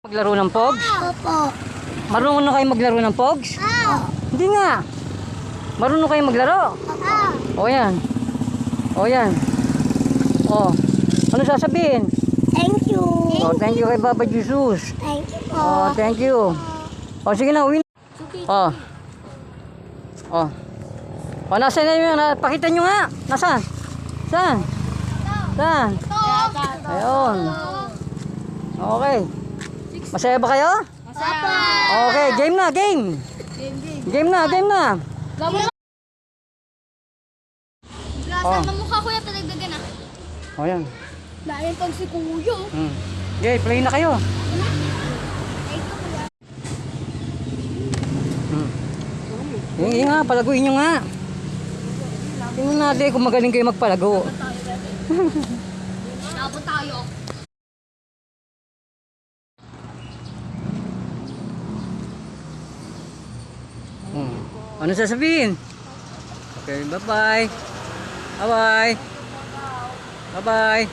Maglaro ng pogs? Opo. Marunong na kayo maglaro ng pogs? Hindi nga. Marunong kayo maglaro? O yan. O yan. O. Ano sasabihin? Thank you. O, thank you kay Baba Jesus. Thank you po. O, thank you. O, sige na, uwi na. O. O. O, nasaan na yun? Pakita nyo nga. Nasaan? Saan? Saan? Ayun. Okay. Masaya ba kayo? Papa. Okay, game na, game. Game na, game na. Lasa ng mukha kuya, talagdagan na. O yan. Dahil pag si Kuyo. Okay, play na kayo. Yung nga, palaguin nyo nga. Tingnan natin kung magaling kayo magpalago. Tapos tayo. Ano sasabihin? Okay, bye-bye. Bye-bye. Bye-bye.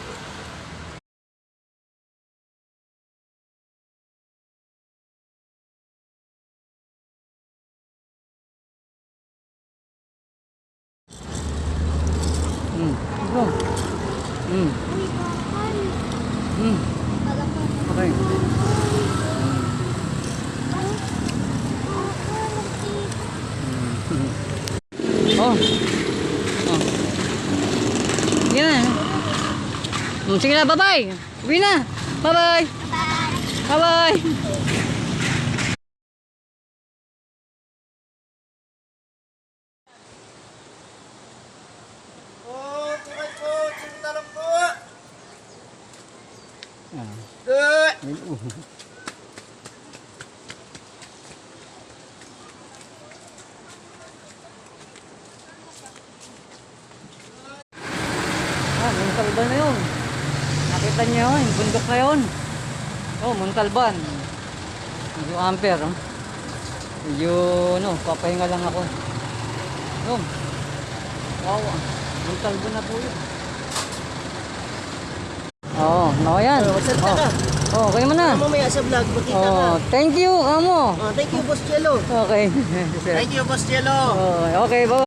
Go. Okay. Oh. Oh. Yan. Sige na, bye-bye. Uwi na. Bye-bye. Bye-bye. Oh, tuloy po. Simula lang po. Good. Montalban na yun. Nakita niyo yun, yung bundok na yun. Oh, Montalban. Medyo ampere, oh. Medyo, papahinga lang ako. Yun. Wow, Montalban na po yun. Oo, yan. Magsalita ka. Oh, kayo mo na. Mamaya sa vlog, makita ka. Oh, thank you, amo. Oh, thank you, Boss Jello. Okay. Thank you, Boss Jello. Oh, okay, bye.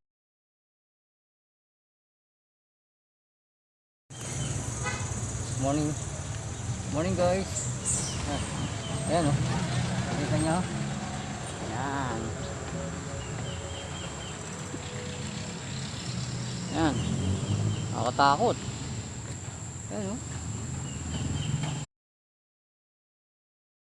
Morning. Morning, guys. Ayan, oh. Nakita nyo? Ayan. Ayan. Nakakatakot. Ayan, oh.